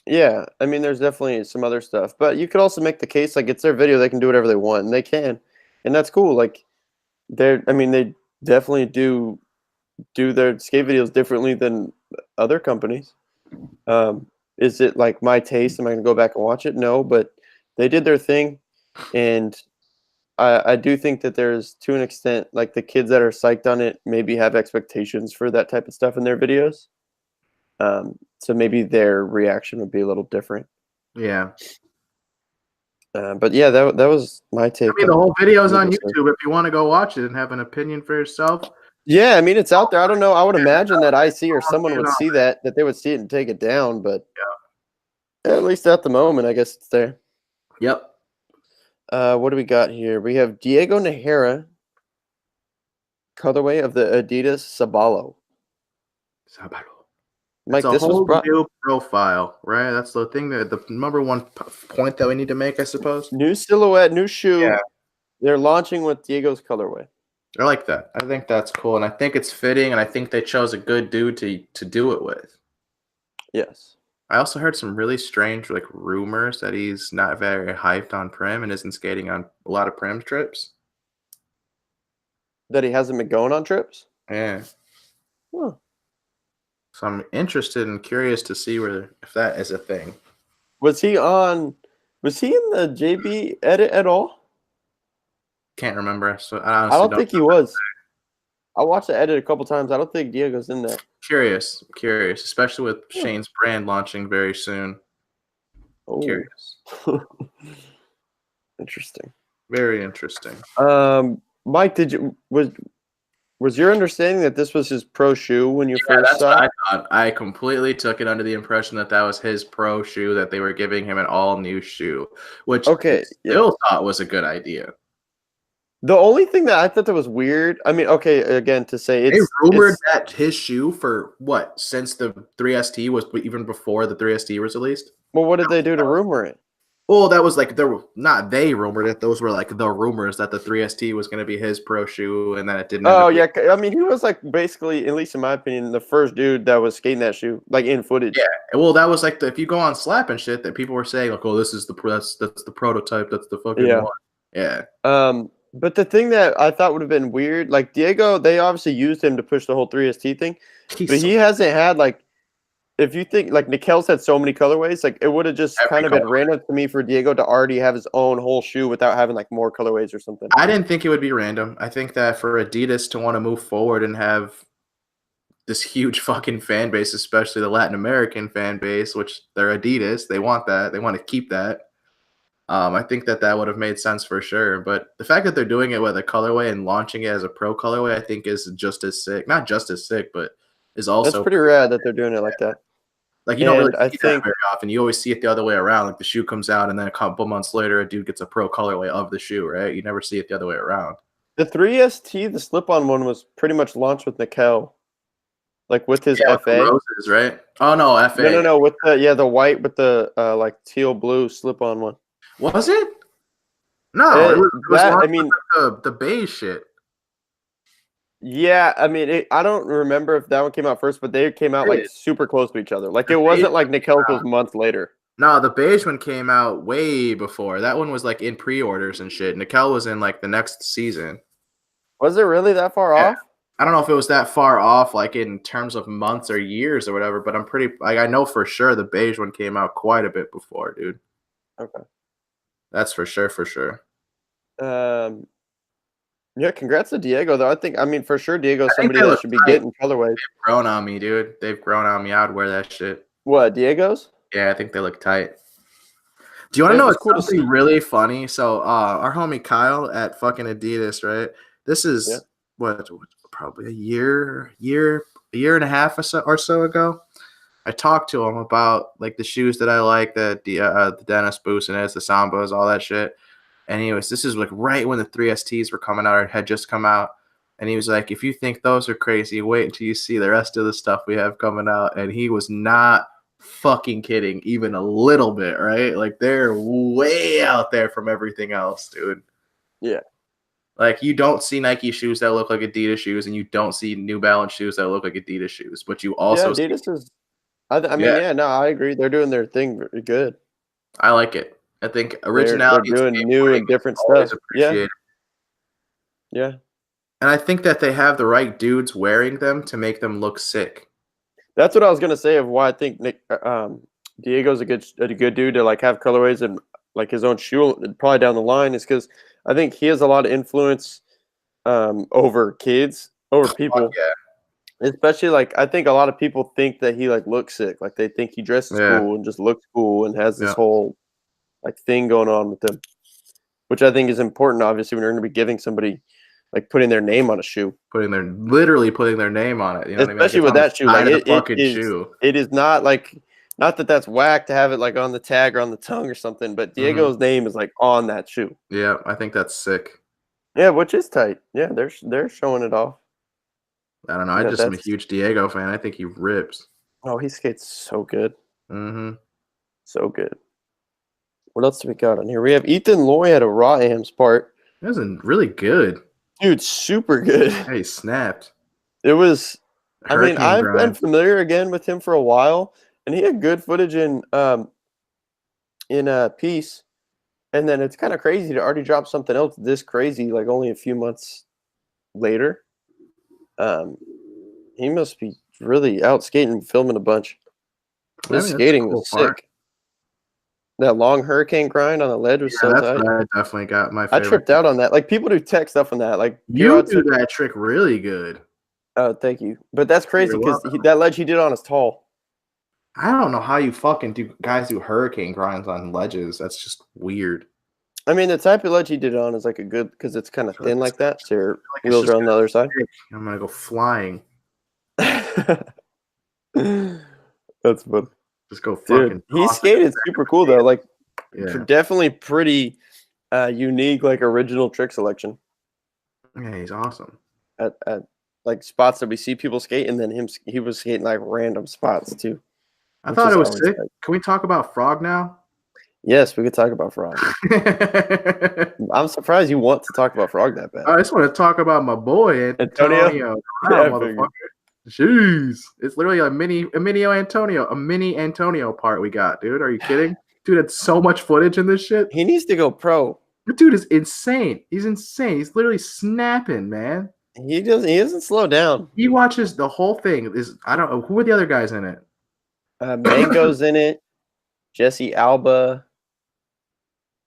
yeah, I mean, there's definitely some other stuff, but you could also make the case like it's their video, they can do whatever they want, and they can, and that's cool. Like I mean, they definitely do their skate videos differently than other companies. Um, is it like my taste? Am I gonna go back and watch it? No, but they did their thing, and I do think that there's to an extent like the kids that are psyched on it maybe have expectations for that type of stuff in their videos. So maybe their reaction would be a little different. Yeah. But yeah, that was my I take mean, the on whole video is on Beatles thing. YouTube if you want to go watch it and have an opinion for yourself. Yeah, I mean it's out there. I don't know. I would imagine that IC or You someone would know. see that they would see it and take it down. But at least at the moment, I guess it's there. Yep. What do we got here? We have Diego Najera, colorway of the Adidas Sabalo. Sabalo. It's Mike, a this was whole brought new profile, right? That's the thing that the number one point that we need to make, I suppose. new silhouette, new Yeah. shoe. They're launching with Diego's colorway. I like that. I think that's cool, and I think it's fitting, and I think they chose a good dude to do it with. Yes. I also heard some really strange like rumors that he's not very hyped on Prim and isn't skating on a lot of Prim trips. That he hasn't been going on trips? Yeah. Huh. So I'm interested and curious to see if that is a thing. Was he in the JB edit at all? Can't remember. So I I honestly don't don't. think he was. I watched the edit a couple times. I don't think Diego's in that. Curious, especially with Huh. Shane's brand launching very soon. Oh. Curious. Interesting. Very interesting. Mike, was your understanding that this was his pro shoe when you Yeah, first that's saw what it? I thought. I completely took it under the impression that that was his pro shoe, that they were giving him an all new shoe, which I Okay, yeah. still thought was a good idea. The only thing that I thought that was weird, I mean, okay, again, to say They rumored it's that his shoe for what since the 3ST was even before the 3ST was released. well, what did they do to rumor it? Well, that was like there were not they rumored it. Those were like the rumors that the 3ST was going to be his pro shoe, and then it didn't end Oh up being. yeah, I mean, he was like basically, at least in my opinion, the first dude that was skating that shoe, like in Yeah, footage. well, that was like if you go on Slap and shit, that people were saying like, "Oh, this is that's the prototype. That's the fucking Yeah. one." Yeah, But the thing that I thought would have been weird, like Diego, they obviously used him to push the whole 3ST thing, but he's so he hasn't had like, if you think like Nikel's had so many colorways, like it would have just every kind of color. been random to me for Diego to already have his own whole shoe without having like more colorways or something. I didn't think it would be random. I think that for Adidas to want to move forward and have this huge fucking fan base, especially the Latin American fan base, which they're Adidas. They want that. They want to keep that. I think that that would have made sense for sure. But the fact that they're doing it with a colorway and launching it as a pro colorway, I think is just as sick. Not just as sick, but is That's also pretty rad that they're doing it like that. like you don't really And I see that think very often. You always see it the other way around. Like the shoe comes out, and then a couple months later, a dude gets a pro colorway of the shoe. Right? You never see it the other way around. the 3ST, the slip-on one was pretty much launched with Nikel, like with his Yeah, with the FA. roses, right? Oh no, No, FA. no, no, with the white with the like teal blue slip-on one. Was it? No, it was That I launched with mean, the beige shit. yeah, I mean, I don't remember if that one came out first, but they came out like Did. super close to each other. Like The it beige wasn't like one came Nikel's was out. months later. No, the beige one came out way before. That one was like in pre-orders and shit. Nickel was in like the next season. Was it really that far Yeah. off? I don't know if it was that far off, like in terms of months or years or whatever, but I'm pretty like I know for sure the beige one came out quite a bit before, dude. Okay. That's for sure, for sure. Um, yeah, congrats to Diego though. I mean, for sure Diego's I think somebody they that look should be tight. getting colorways. Grown on me, dude. They've grown on me. I'd wear that shit. What, Diego's? Yeah, I think they look tight. Do you want to Yeah, know it's what's cool to something see. really funny? So, our homie Kyle at fucking Adidas, right? This Yeah. is what probably a year and a half or so ago. I talked to him about like the shoes that I like, the Dennis Business, the Sambas, all that shit. And anyways, this is like right when the 3STs were coming out or had just come out. And he was like, if you think those are crazy, wait until you see the rest of the stuff we have coming out. And he was not fucking kidding even a little bit, right? Like they're way out there from everything else, dude. Yeah. Like you don't see Nike shoes that look like Adidas shoes, and you don't see New Balance shoes that look like Adidas shoes, but you Yeah, also see, Adidas is I mean, yeah, yeah, no, I agree. They're doing their thing very good. I like it. I think They're originality in doing new skateboarding and is different always stuff. Yeah. appreciated. Yeah. And I think that they have the right dudes wearing them to make them look sick. That's what I was gonna say of why I think Diego's a good dude to like have colorways and like his own shoe probably down the line is because I think he has a lot of influence over kids, over Fuck people. yeah. Especially like I think a lot of people think that he like looks sick. Like they think he dresses Yeah. cool and just looks cool and has this Yeah. whole like thing going on with him. Which I think is important, obviously, when you're gonna be giving somebody like putting their name on a shoe. Literally putting their name on it. You know what I mean? Like Especially it's with on the that shoe. Like side of the fucking shoe. it is not like not that that's whack to have it like on the tag or on the tongue or something, but Mhm. Diego's name is like on that shoe. Yeah, I think that's sick. Yeah, which is tight. Yeah, they're showing it off. I don't know. You I know, just am a that's huge Diego fan. I think he rips. oh, he skates so good. Mm-hmm. So good. What else do we got on here? We have Ethan Loy at a Raw Am's part. That was really good. Dude, super good. Hey, he snapped. It was I mean, Hurricane I've been grind. familiar again with him for a while, and he had good footage in Peace. And then it's kind of crazy to already drop something else this crazy, like only a few months later. Um, he must be really out skating, filming a bunch. I His mean, that's the skating cool was part. sick. That long hurricane grind on the ledge was Yeah, so that's tight. what I definitely got my I favorite. tripped out on that. Like people do tech stuff on that. Like You do that trick really good. oh, thank you. But that's crazy You're because welcome. that ledge he did on is tall. I don't know how you fucking do hurricane grinds on ledges. That's just weird. I mean, the type of ledge he did it on is like a good because it's kind of feel like thin it's like that. So your like it's wheels just are on the other side. I'm gonna go flying. That's funny. Just go Dude, fucking he toss it. skated super cool though. Like Yeah. definitely pretty unique, like original trick selection. Yeah, he's awesome. at like spots that we see people skate, and then he was skating like random spots too, I which thought is it was always sick. like, Can we talk about Frog now? yes, we could talk about Frog. I I'm surprised you want to talk about Frog that bad. just want to talk about my boy Antonio? Antonio. Yeah, Wow, I figured. motherfucker. Jeez. It's literally a mini Antonio part we got, dude. Are you kidding? Dude, it's so much footage in this shit. He needs to go pro. The dude is insane. He's insane. He's literally snapping, man. He doesn't slow down. He watches the whole thing. I don't know. Who are the other guys in it? Mango's in it. Jesse Alba.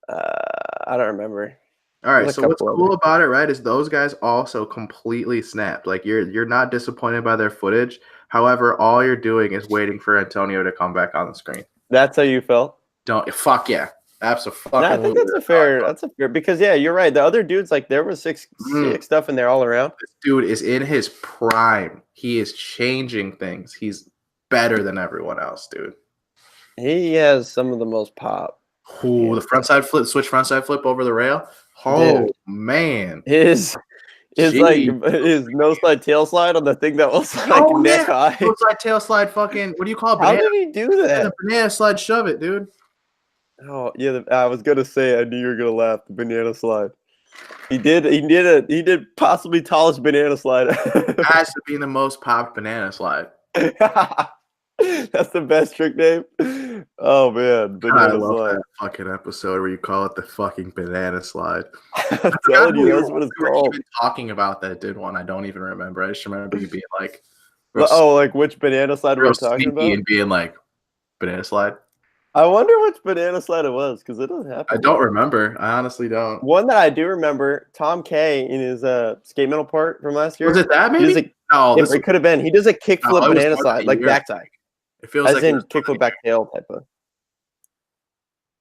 I don't remember. All right, There's a so what's couple cool others. about it, right, is those guys also completely snapped. Like you're not disappointed by their footage. However, all you're doing is waiting for Antonio to come back on the screen. That's how you felt? Don't fuck yeah. Absolutely. No, I think that's a fair because yeah, you're right. The other dudes, like there was sick stuff in there all around. This dude is in his prime. He is changing things. He's better than everyone else, dude. He has some of the most pop. Ooh, the frontside flip over the rail. Oh man. His like his no slide tail slide on the thing that was like neck high. No slide tail slide fucking what do you call it? How did he do that? The banana slide shove it, dude. Oh yeah, I was gonna say I knew you were gonna laugh. The banana slide. He did possibly tallest banana slide. Has to be the most popped banana slide. That's the best trick name. Oh man, I love that fucking episode where you call it the fucking banana slide. I'm telling you, that's what it's called. Even talking about that did one. I don't even remember. I just remember you being like, like which banana slide we're talking about, and being like, banana slide. I wonder which banana slide it was because it doesn't happen. I don't remember. I honestly don't. One that I do remember, Tom K in his skate metal part from last year. Was it that maybe? No, it could have been. He does a kickflip banana slide, like backside. It feels as like in kickflip back tail type of.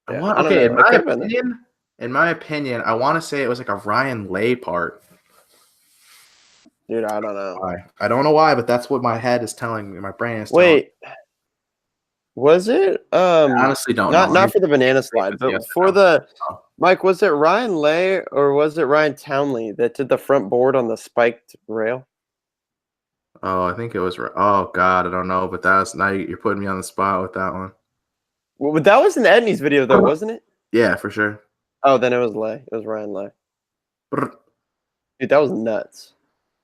Yeah, okay, in my opinion, I want to say it was like a Ryan Lay part. Dude, I don't know. Why? I don't know why, but that's what my head is telling me. My brain is telling me. Was it? I honestly don't know. Not for the banana slide, but for the Mike. Was it Ryan Lay or was it Ryan Townley that did the front board on the spiked rail? Oh, I think it was. Oh God, I don't know, but now you're putting me on the spot with that one. Well, but that was in Edney's video, though, wasn't it? Yeah, for sure. Oh, then it was Lay. It was Ryan Lay. Dude, that was nuts.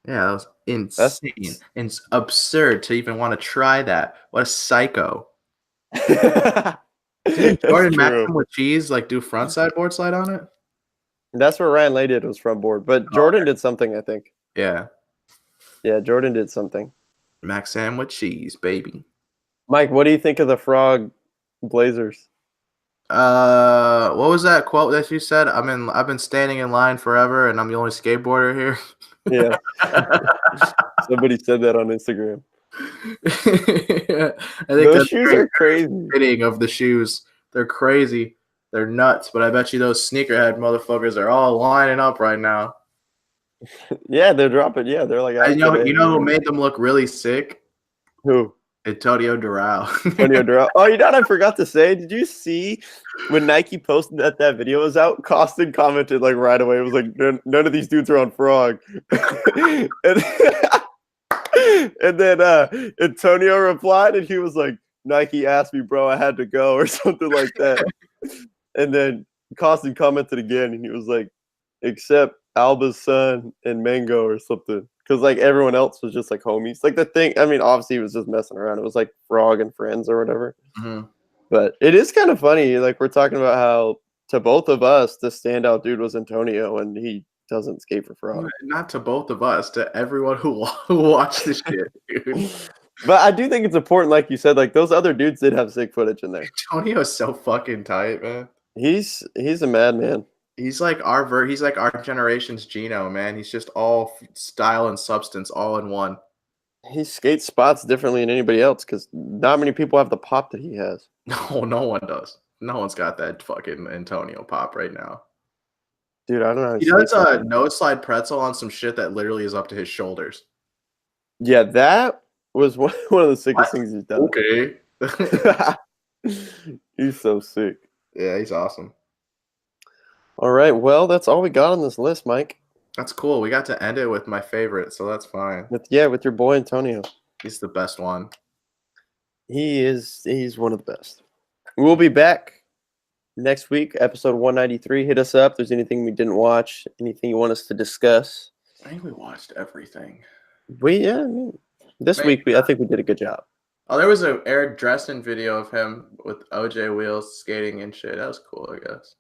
Yeah, that was insane. It's absurd to even want to try that. What a psycho. Jordan Maxim with cheese, like do front side board slide on it? That's what Ryan Lay did, was front board. But Jordan did something, I think. Yeah. Yeah, Jordan did something. Maxim with cheese, baby. Mike, what do you think of the Frog Blazers? What was that quote that you said? I've been standing in line forever and I'm the only skateboarder here. Yeah. Somebody said that on Instagram. I think those shoes are crazy. Fitting of the shoes. They're crazy. They're nuts, but I bet you those sneakerhead motherfuckers are all lining up right now. Yeah, they're dropping. Yeah, they're like. You know who made them look really sick? Who? Antonio Doral. Antonio Doral. Oh, you know what I forgot to say? Did you see when Nike posted that video was out? Costin commented like right away. It was like none of these dudes are on Frog. and then Antonio replied, and he was like, "Nike asked me, bro. I had to go," or something like that. And then Costin commented again, and he was like, "Except Alba's son and Mango," or something. Because, like, everyone else was just, like, homies. Like, the thing, I mean, obviously, he was just messing around. It was, like, Frog and friends or whatever. Mm-hmm. But it is kind of funny. Like, we're talking about how, to both of us, the standout dude was Antonio, and he doesn't skate for Frog. Not to both of us, to everyone who watched this shit, dude. But I do think it's important, like you said, like, those other dudes did have sick footage in there. Antonio is so fucking tight, man. He's a madman. He's like our generation's Gino, man. He's just all style and substance all in one. He skates spots differently than anybody else because not many people have the pop that he has. No one does. No one's got that fucking Antonio pop right now. Dude, I don't know. He does a no slide pretzel on some shit that literally is up to his shoulders. Yeah, that was one of the sickest things he's done. Okay. He's so sick. Yeah, he's awesome. All right, well, that's all we got on this list, Mike. That's cool. We got to end it with my favorite, so that's fine. with your boy Antonio. He's the best one. He's one of the best. We'll be back next week, episode 193. Hit us up. If there's anything we didn't watch, anything you want us to discuss. I think we watched everything. This week I think we did a good job. Oh, there was a Eric Dresden video of him with OJ Wheels skating and shit. That was cool, I guess.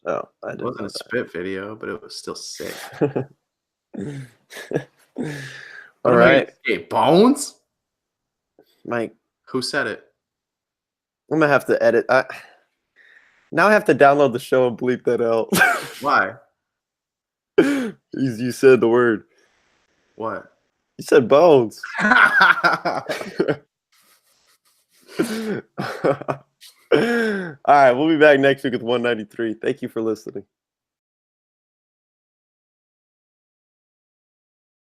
Oh, I It wasn't a spit video, but it was still sick. All right. Skate Bones? Mike. Who said it? I'm gonna have to edit. Now I have to download the show and bleep that out. Why? You said the word. What? You said bones. All right, we'll be back next week with 193. Thank you for listening.